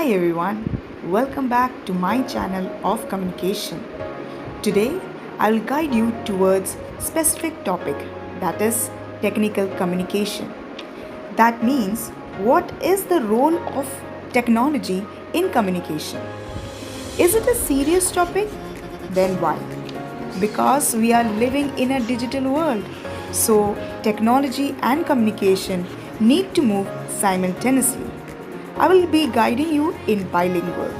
Hi everyone, welcome back to my channel of communication. Today I will guide you towards specific topic, that is technical communication. That means what is the role of technology in communication? Is it a serious topic? Then why? Because we are living in a digital world. So technology and communication need to move simultaneously. I will be guiding you in bilingual.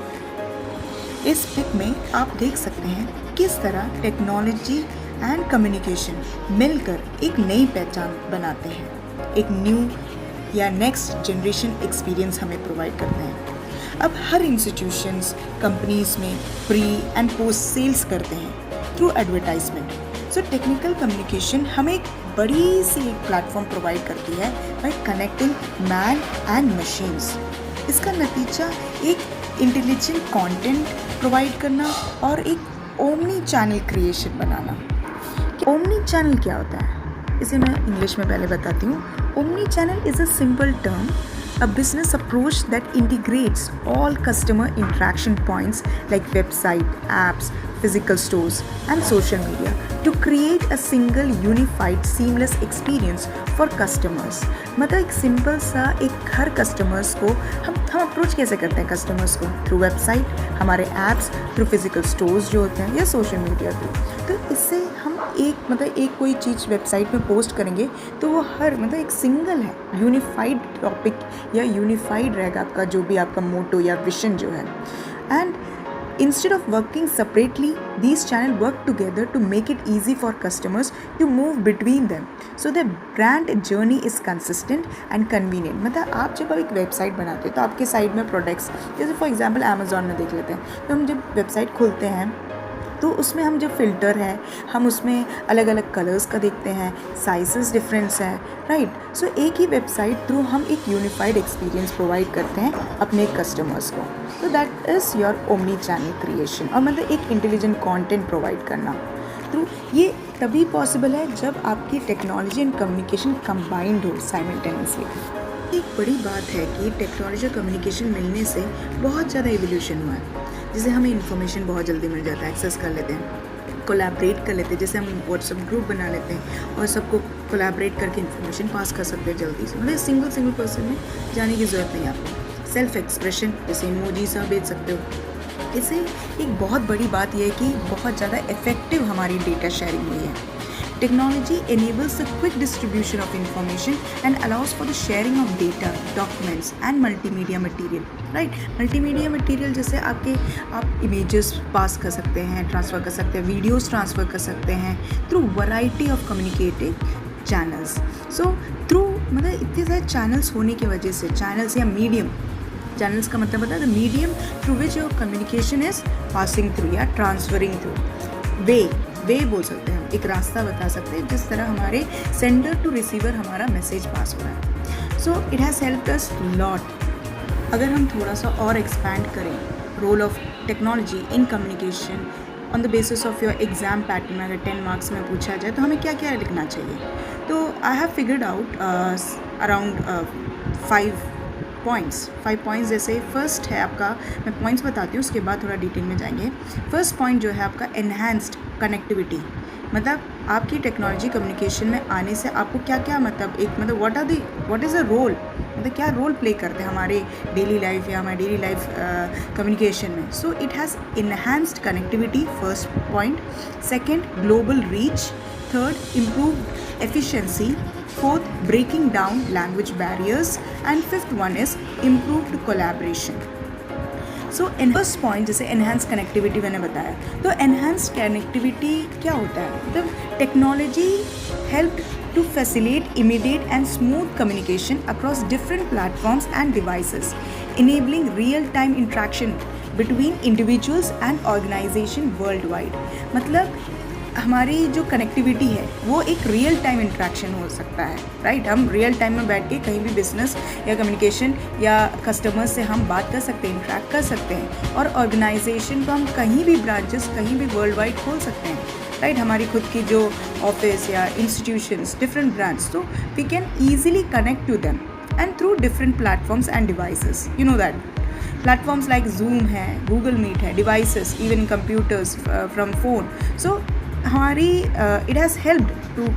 इस pick में आप देख सकते हैं किस तरह technology and communication मिलकर एक नई पहचान बनाते हैं, एक न्यू या नेक्स्ट जनरेशन एक्सपीरियंस हमें प्रोवाइड करते हैं। अब हर इंस्टीट्यूशंस कंपनीज में प्री एंड पोस्ट सेल्स करते हैं through advertisement. So technical communication हमें एक बड़ी सी एक प्लेटफॉर्म प्रोवाइड करती है bye connecting man and machines. इसका नतीजा एक इंटेलिजेंट कंटेंट प्रोवाइड करना और एक ओमनी चैनल क्रिएशन बनाना। ओमनी चैनल क्या होता है, इसे मैं इंग्लिश में पहले बताती हूँ। Omni channel is a simple term, a business approach that integrates all customer interaction points like website, apps, physical stores and social media to create a single unified seamless experience for customers। मतलब एक simple सा एक हर customers को हम approach कैसे करते हैं customers को, थ्रू वेबसाइट, हमारे ऐप्स, थ्रू फिजिकल स्टोर्स जो होते हैं या सोशल मीडिया थ्रू। तो इससे हम एक कोई चीज़ वेबसाइट में पोस्ट करेंगे तो वो हर एक सिंगल है, यूनिफाइड टॉपिक या यूनिफाइड रहेगा आपका जो भी आपका मोटो या विजन जो है। And instead of working separately, these channels work together to make it easy for customers to move between them, so the brand journey is consistent and convenient। मतलब आप जब एक वेबसाइट बनाते हो तो आपके साइड में प्रोडक्ट्स, जैसे फॉर एग्जांपल अमेज़ॉन में देख लेते हैं, तो हम जब वेबसाइट खोलते हैं तो उसमें हम जो फ़िल्टर है हम उसमें अलग अलग कलर्स का देखते हैं, साइजेस डिफरेंस है, राइट। सो एक ही वेबसाइट थ्रू हम एक यूनिफाइड एक्सपीरियंस प्रोवाइड करते हैं अपने कस्टमर्स को। तो that is your omni channel creation. और मतलब एक इंटेलिजेंट कंटेंट प्रोवाइड करना थ्रू, ये तभी पॉसिबल है जब आपकी टेक्नोलॉजी एंड कम्युनिकेशन कंबाइंड हो साइमल्टेनियसली। एक बड़ी बात है कि टेक्नोलॉजी और कम्युनिकेशन मिलने से बहुत ज़्यादा एवोल्यूशन हुआ है, जिससे हमें इन्फॉर्मेशन बहुत जल्दी मिल जाता है, एक्सेस कर लेते हैं, कोलैबोरेट कर लेते हैं, जैसे हम व्हाट्सएप ग्रुप बना लेते हैं और सबको कोलैबोरेट करके इन्फॉर्मेशन पास कर सकते हैं जल्दी से। मतलब सिंगल पर्सन में जाने की ज़रूरत नहीं आपको। सेल्फ एक्सप्रेशन जैसे इमोजीज आप भेज सकते हो। इससे एक बहुत बड़ी बात यह है कि बहुत ज़्यादा इफेक्टिव हमारी डेटा शेयरिंग हुई है। Technology enables the quick distribution of information and allows for the sharing of data, documents and multimedia material, right? Multimedia material जैसे आप images पास कर सकते हैं, ट्रांसफ़र कर सकते हैं, वीडियोस ट्रांसफ़र कर सकते हैं through variety of communicative channels. So through इतने सारे चैनल्स होने की वजह से, चैनल्स या मीडियम, चैनल्स का मतलब होता है the medium through which your communication is passing through या ट्रांसफरिंग थ्रू। वे बोल सकते हैं, एक रास्ता बता सकते हैं जिस तरह हमारे सेंडर टू रिसीवर हमारा मैसेज पास हो रहा है। So it has helped us lot. अगर हम थोड़ा सा और एक्सपैंड करें role of technology in communication on the basis of your exam pattern, अगर 10 मार्क्स में पूछा जाए तो हमें क्या क्या लिखना चाहिए, तो I have figured out around 5 points. जैसे फर्स्ट है आपका, मैं पॉइंट्स बताती हूँ उसके बाद थोड़ा डिटेल में जाएंगे। फर्स्ट पॉइंट जो है आपका एनहांस्ड कनेक्टिविटी, मतलब आपकी टेक्नोलॉजी कम्युनिकेशन में आने से आपको क्या क्या व्हाट इज़ अ रोल, मतलब क्या रोल प्ले करते हैं हमारे डेली लाइफ या हमारे डेली लाइफ कम्युनिकेशन में। सो it has enhanced connectivity, first point. Second, global reach. Third, improve efficiency. Fourth, breaking down language barriers, and fifth one is improved collaboration. So first point जैसे enhanced connectivity मैंने बताया, तो enhanced connectivity क्या होता है, मतलब technology helped to facilitate immediate and smooth communication across different platforms and devices, enabling real-time interaction between individuals and organization worldwide। मतलब हमारी जो कनेक्टिविटी है वो एक रियल टाइम इंट्रैक्शन हो सकता है, राइट। हम रियल टाइम में बैठ के कहीं भी बिजनेस या कम्युनिकेशन या कस्टमर्स से हम बात कर सकते हैं, इंटरेक्ट कर सकते हैं, और ऑर्गेनाइजेशन को हम कहीं भी ब्रांचेस कहीं भी वर्ल्ड वाइड खोल सकते हैं, राइट। हमारी खुद की जो ऑफिस या इंस्टीट्यूशंस, डिफरेंट ब्रांच, तो we can easily connect to them and through different platforms and devices, you know that. Platforms like Zoom है, गूगल मीट है, devices even computers from phone. So हमारी it has helped to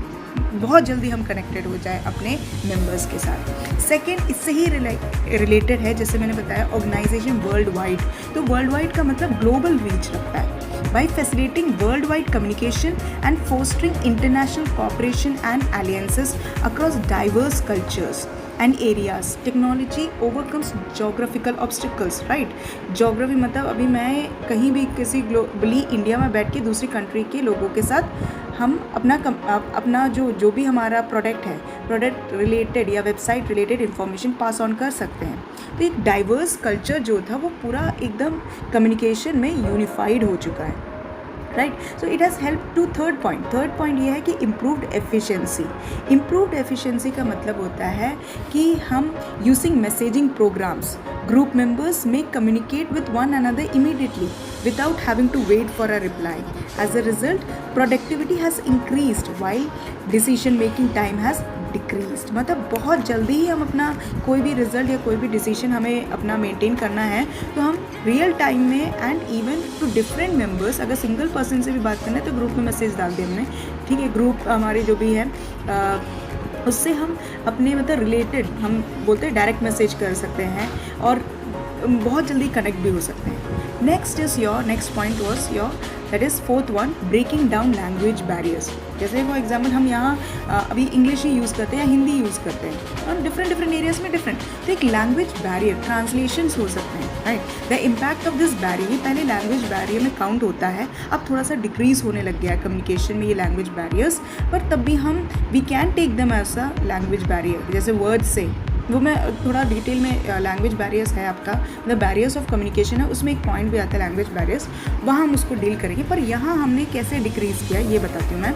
बहुत जल्दी हम connected हो जाए अपने members के साथ. सेकेंड, इससे ही रिलेटेड है, जैसे मैंने बताया, ऑर्गेनाइजेशन वर्ल्ड वाइड. तो वर्ल्ड वाइड का मतलब ग्लोबल रीच रखता है. By facilitating worldwide communication and fostering international cooperation and alliances across diverse cultures and areas, technology overcomes geographical obstacles, right? Geography मतलब अभी मैं कहीं भी किसी ग्लोबली इंडिया में बैठ के दूसरी कंट्री के लोगों के साथ हम अपना जो भी हमारा प्रोडक्ट रिलेटेड या website related information pass on कर सकते हैं. तो एक डाइवर्स कल्चर जो था वो पूरा एकदम कम्युनिकेशन में यूनिफाइड हो चुका है, right. So it has help to third point ये है कि इम्प्रूव्ड एफिशिएंसी का मतलब होता है कि हम using messaging programs, group members may communicate with one another immediately without having to wait for a reply. As a result, productivity has increased while decision making time has decreased. मतलब बहुत जल्दी ही हम अपना कोई भी रिजल्ट या कोई भी डिसीजन हमें अपना मेंटेन करना है तो हम रियल टाइम में and even to different members, अगर सिंगल पर्सन से भी बात करना है तो ग्रुप में मैसेज डाल दिया हमने, ठीक है, ग्रुप हमारे जो भी है उससे हम अपने मतलब रिलेटेड हम बोलते हैं डायरेक्ट मैसेज कर सकते हैं और बहुत जल्दी कनेक्ट भी हो सकते हैं. Next point was your that is fourth one, breaking down language barriers. जैसे फॉर एग्जाम्पल हम यहाँ अभी इंग्लिश ही यूज़ करते हैं या हिंदी यूज़ करते हैं और डिफरेंट एरियाज़ में डिफरेंट, तो एक लैंग्वेज बैरियर ट्रांसलेशंस हो सकते हैं, right. The impact of this barrier, पहले लैंग्वेज बैरियर में काउंट होता है, अब थोड़ा सा डिक्रीज़ होने लग गया है कम्युनिकेशन में ये लैंग्वेज बैरियर्स, पर तब भी हम we can take them as a language barrier. जैसे वर्ड्स से वो मैं थोड़ा डिटेल में लैंग्वेज बैरियर्स है आपका द बैरियर्स ऑफ कम्युनिकेशन है, उसमें एक पॉइंट भी आता है लैंग्वेज बैरियर्स, वहाँ हम उसको डील करेंगे. पर यहाँ हमने कैसे डिक्रीज़ किया ये बताती हूँ मैं.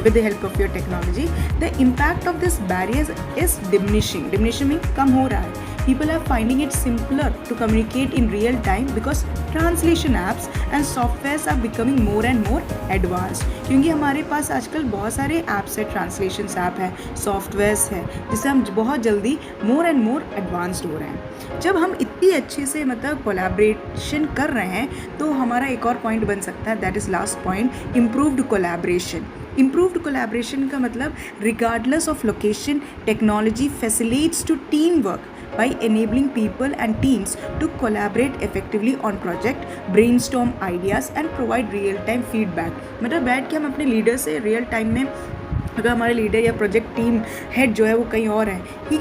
with the help of your technology, the impact of this barriers is diminishing mean कम हो रहा है. People are finding it simpler to communicate in real time because translation apps and softwares are becoming more and more advanced. क्योंकि हमारे पास आजकल बहुत सारे apps है, translation app है, सॉफ्टवेयर्स है, जिससे हम बहुत जल्दी more and more advanced हो रहे हैं. जब हम इतनी अच्छे से मतलब कोलैबोरेशन कर रहे हैं तो हमारा एक और पॉइंट बन सकता है, that is last point, improved collaboration. Improved collaboration का मतलब regardless of location, technology facilitates to team work by enabling people and teams to collaborate effectively on project, brainstorm ideas and provide real time feedback. मतलब बैठ के हम अपने leader से real time में, अगर हमारे लीडर या प्रोजेक्ट टीम हेड जो है वो कहीं और है, he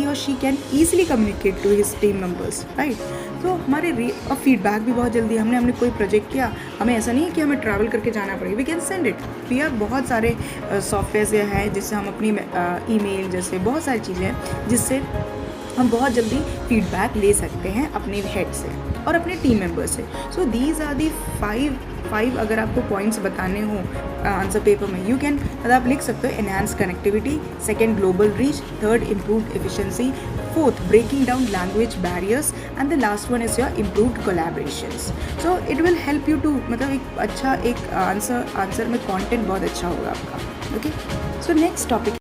or she can easily communicate to his team members, right? तो हमारे और फीडबैक भी बहुत जल्दी, हमने कोई प्रोजेक्ट किया, हमें ऐसा नहीं है कि हमें ट्रैवल करके जाना पड़ेगा, वी कैन सेंड इट. तो यार बहुत सारे सॉफ्टवेयर हैं जिससे हम अपनी ईमेल जैसे बहुत सारी चीज़ें हैं जिससे हम बहुत जल्दी फीडबैक ले सकते हैं अपने हेड से और अपने टीम मेंबर से. So these are the five अगर आपको पॉइंट्स बताने हो आंसर पेपर में, यू कैन, मतलब आप लिख सकते हो enhance connectivity, second global reach, third improved efficiency, fourth breaking down language barriers and the last one is your improved collaborations. So it will help you to, मतलब एक अच्छा एक आंसर में कंटेंट बहुत अच्छा होगा आपका. Okay, so next topic